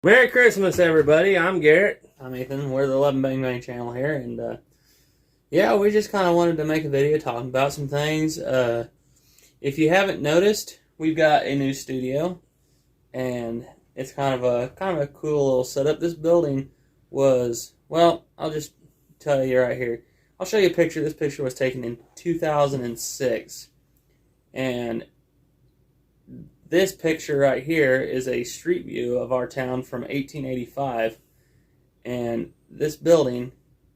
Merry Christmas, everybody. I'm Garrett. I'm Ethan. We're the 11 Bang Bang channel here, and yeah, we just kind of wanted to make a video talking about some things. If you haven't noticed, we've got a new studio, and it's kind of a cool little setup. This building was, well, I'll just tell you right here. I'll show you a picture. This picture was taken in 2006, and this picture right here is a street view of our town from 1885, and this building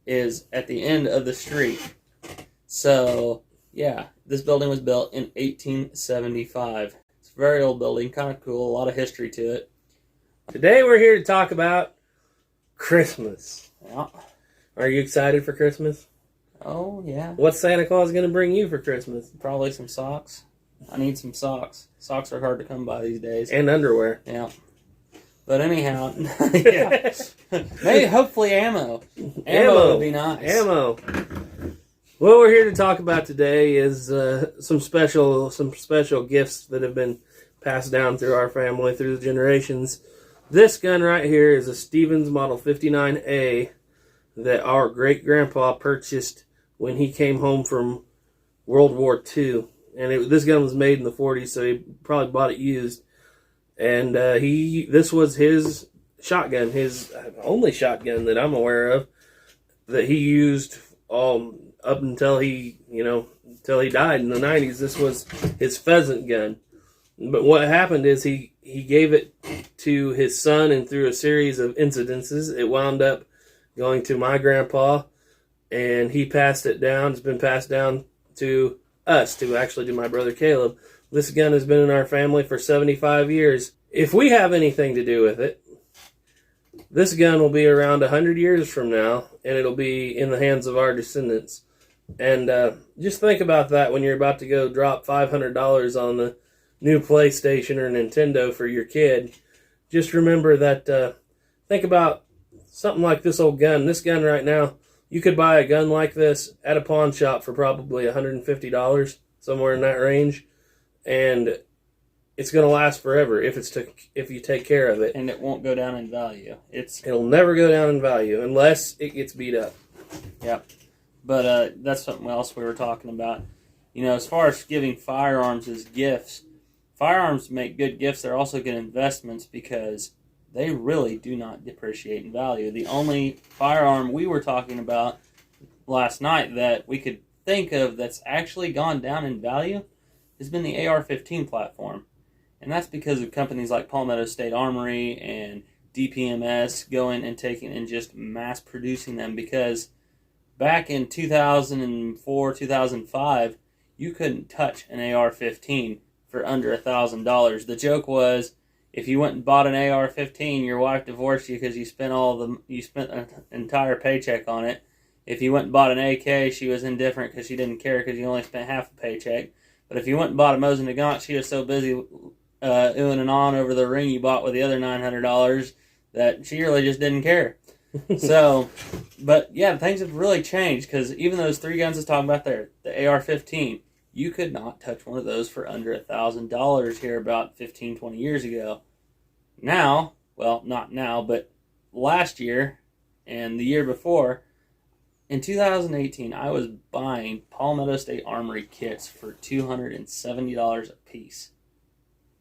is at the end of the street. So, yeah, this building was built in 1875. It's a very old building, kind of cool, a lot of history to it. Today we're here to talk about Christmas. Yeah. Are you excited for Christmas? Oh, yeah. What's Santa Claus going to bring you for Christmas? Probably some socks. I need some socks. Socks are hard to come by these days. And underwear. Yeah. But anyhow, yeah. Maybe, hopefully ammo. Ammo would be nice. Ammo. What we're here to talk about today is some special gifts that have been passed down through our family, through the generations. This gun right here is a Stevens Model 59A that our great-grandpa purchased when he came home from World War II. And this gun was made in the 40s, so he probably bought it used. And this was his shotgun, his only shotgun that I'm aware of, that he used up until until he died in the 90s. This was his pheasant gun. But what happened is he gave it to his son, and through a series of incidences, it wound up going to my grandpa, and he passed it down. It's been passed down to us, to my brother Caleb. This gun has been in our family for 75 years. If we have anything to do with it, this gun will be around 100 years from now, and it'll be in the hands of our descendants. And just think about that when you're about to go drop $500 on the new PlayStation or Nintendo for your kid. Just remember that, think about something like this old gun. This gun right now, you could buy a gun like this at a pawn shop for probably $150, somewhere in that range. And it's going to last forever if you take care of it. And it won't go down in value. It'll never go down in value unless it gets beat up. Yep. But that's something else we were talking about. You know, as far as giving firearms as gifts, firearms make good gifts. They're also good investments because they really do not depreciate in value. The only firearm we were talking about last night that we could think of that's actually gone down in value has been the AR15 platform. And that's because of companies like Palmetto State Armory and DPMS going and taking and just mass producing them, because back in 2004, 2005, you couldn't touch an AR-15 for under $1,000. The joke was, if you went and bought an AR-15, your wife divorced you because you spent an entire paycheck on it. If you went and bought an AK, she was indifferent because she didn't care because you only spent half a paycheck. But if you went and bought a Mosin Nagant, she was so busy oohing and on over the ring you bought with the other $900 that she really just didn't care. So, but yeah, things have really changed, because even those three guns I was talking about there, the AR-15, you could not touch one of those for under $1,000 here about 15, 20 years ago. Now, well, not now, but last year and the year before, in 2018, I was buying Palmetto State Armory kits for $270 a piece.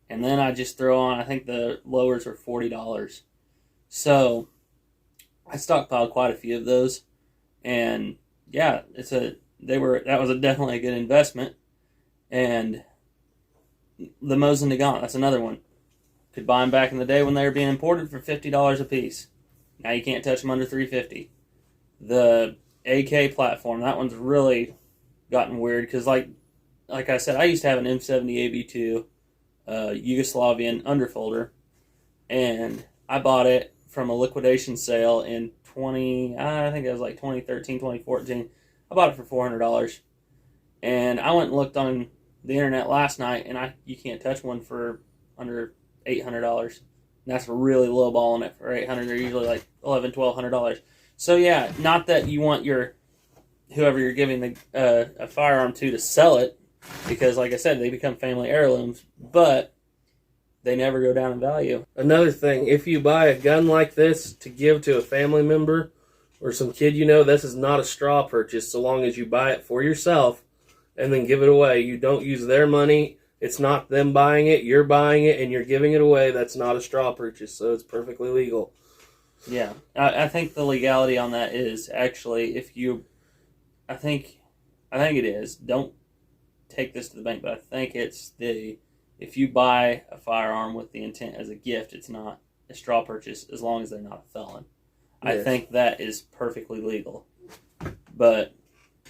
And then I just throw on, I think the lowers were $40. So I stockpiled quite a few of those. And yeah, that was definitely a good investment. And the Mosin Nagant, that's another one. Could buy them back in the day when they were being imported for $50 a piece. Now you can't touch them under $350. The AK platform, that one's really gotten weird, because like I said, I used to have an M70 AB2 Yugoslavian underfolder, and I bought it from a liquidation sale in 2013, 2014. I bought it for $400, and I went and looked on the internet last night, and you can't touch one for under $800. And that's really lowballing it for $800. They're usually like $1,100, $1,200. So yeah, not that you want whoever you're giving a firearm to sell it, because like I said, they become family heirlooms. But they never go down in value. Another thing, if you buy a gun like this to give to a family member or some kid you know, this is not a straw purchase so long as you buy it for yourself and then give it away. You don't use their money. It's not them buying it. You're buying it and you're giving it away. That's not a straw purchase, so it's perfectly legal. Yeah. I think the legality on that is actually I think it is. Don't take this to the bank, but I think it's if you buy a firearm with the intent as a gift, it's not a straw purchase as long as they're not a felon. Yes. I think that is perfectly legal. But,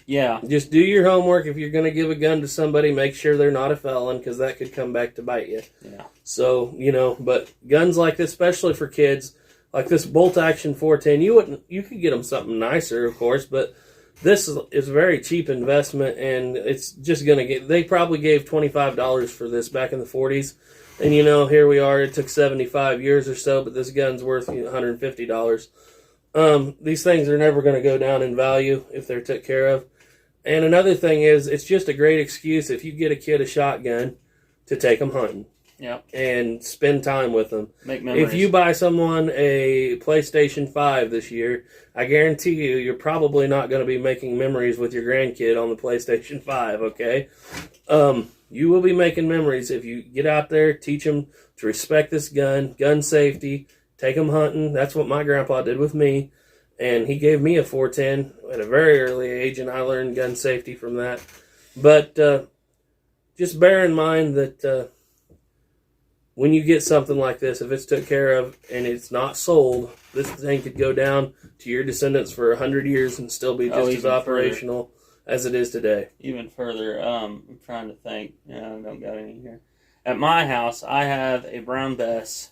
yeah. Just do your homework. If you're going to give a gun to somebody, make sure they're not a felon, because that could come back to bite you. Yeah. So, but guns like this, especially for kids, like this bolt-action 410, you could get them something nicer, of course, but this is a very cheap investment, and it's just going to they probably gave $25 for this back in the 40s. And, here we are. It took 75 years or so, but this gun's worth $150. These things are never going to go down in value if they're took care of. And another thing is, it's just a great excuse if you get a kid a shotgun to take them hunting. Yep. And spend time with them. Make memories. If you buy someone a PlayStation 5 this year, I guarantee you're probably not going to be making memories with your grandkid on the PlayStation 5, okay? You will be making memories if you get out there, teach them to respect this gun safety, take them hunting. That's what my grandpa did with me. And he gave me a 410 at a very early age, and I learned gun safety from that. But just bear in mind that when you get something like this, if it's took care of and it's not sold, this thing could go down to your descendants for 100 years and still be just as operational as it is today. Even further, I'm trying to think. I don't got any here. At my house, I have a Brown Bess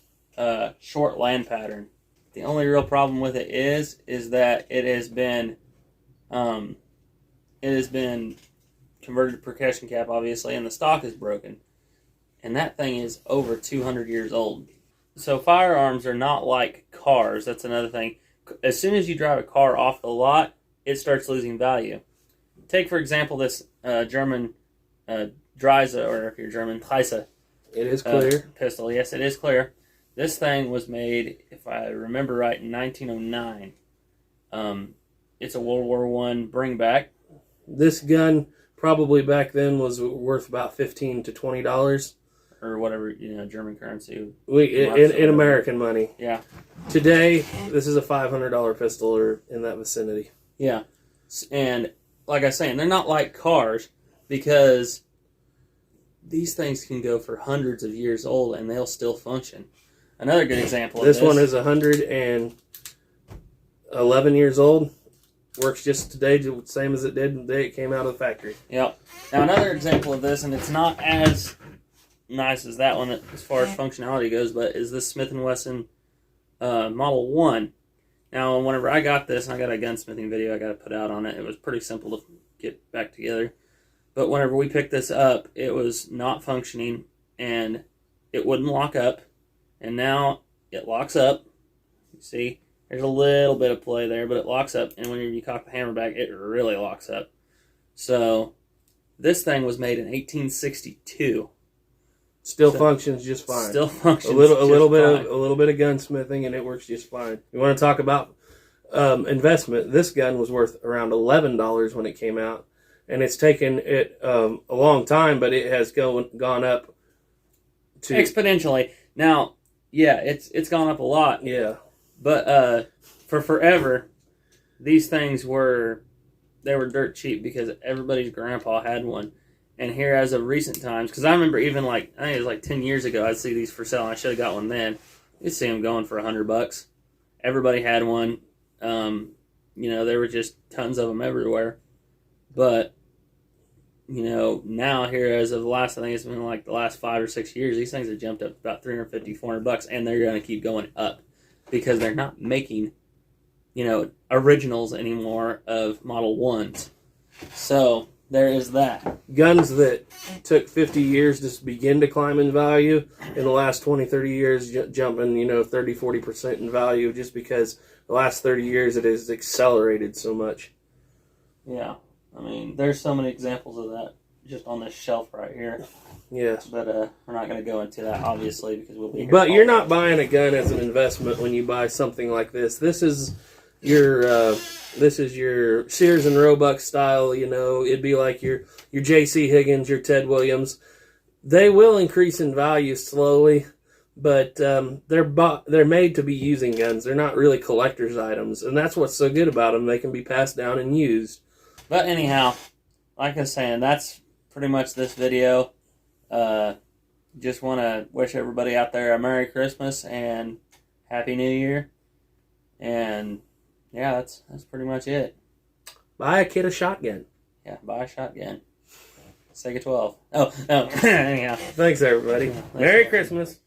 short land pattern. The only real problem with it is that it has been converted to percussion cap, obviously, and the stock is broken. And that thing is over 200 years old. So firearms are not like cars. That's another thing. As soon as you drive a car off the lot, it starts losing value. Take, for example, this German Dreise, or if you're German, Dreise. It is clear. Pistol. Yes, it is clear. This thing was made, if I remember right, in 1909. It's a World War I bringback. This gun probably back then was worth about $15 to $20. Or whatever, German currency. In American money. Yeah. Today, this is a $500 pistol or in that vicinity. Yeah. And like I was saying, they're not like cars because these things can go for hundreds of years old and they'll still function. Another good example of this. This one is 111 years old. Works just today, the same as it did the day it came out of the factory. Yep. Now another example of this, and it's not as nice as that one as far as functionality goes, but is this Smith & Wesson Model 1. Now, whenever I got this, and I got a gunsmithing video I got to put out on it, it was pretty simple to get back together. But whenever we picked this up, it was not functioning, and it wouldn't lock up. And now it locks up. You see, there's a little bit of play there, but it locks up. And whenever you cock the hammer back, it really locks up. So this thing was made in 1862. Still functions just fine. Still functions a little bit of gunsmithing, and it works just fine. You want to talk about investment? This gun was worth around $11 when it came out, and it's taken it a long time, but it has gone up to exponentially. Now, yeah, it's gone up a lot. Yeah, but for forever, these things were dirt cheap because everybody's grandpa had one. And here, as of recent times, because I remember even I think it was like 10 years ago, I'd see these for sale. And I should have got one then. You'd see them going for $100. Everybody had one. There were just tons of them everywhere. But now here, as of the last, I think it's been like the last 5 or 6 years, these things have jumped up about $350, $400, and they're going to keep going up because they're not making, originals anymore of Model 1s. So there is that. Guns that took 50 years to begin to climb in value, in the last 20, 30 years, jumping, 30, 40% in value just because the last 30 years it has accelerated so much. Yeah. I mean, there's so many examples of that. just on this shelf right here. Yes. But we're not going to go into that, obviously, because we'll be here. But you're not buying a gun as an investment when you buy something like this. This is your Sears and Roebuck style. You know, it'd be like your J.C. Higgins, your Ted Williams. They will increase in value slowly, but they're made to be using guns. They're not really collector's items, and that's what's so good about them. They can be passed down and used. But anyhow, like I was saying, that's pretty much this video. Just want to wish everybody out there a Merry Christmas and Happy New Year. And yeah, that's pretty much it. Buy a kid a shotgun. Yeah, buy a shotgun. Sega 12. Oh, no. Anyhow. Thanks, everybody. Merry Christmas.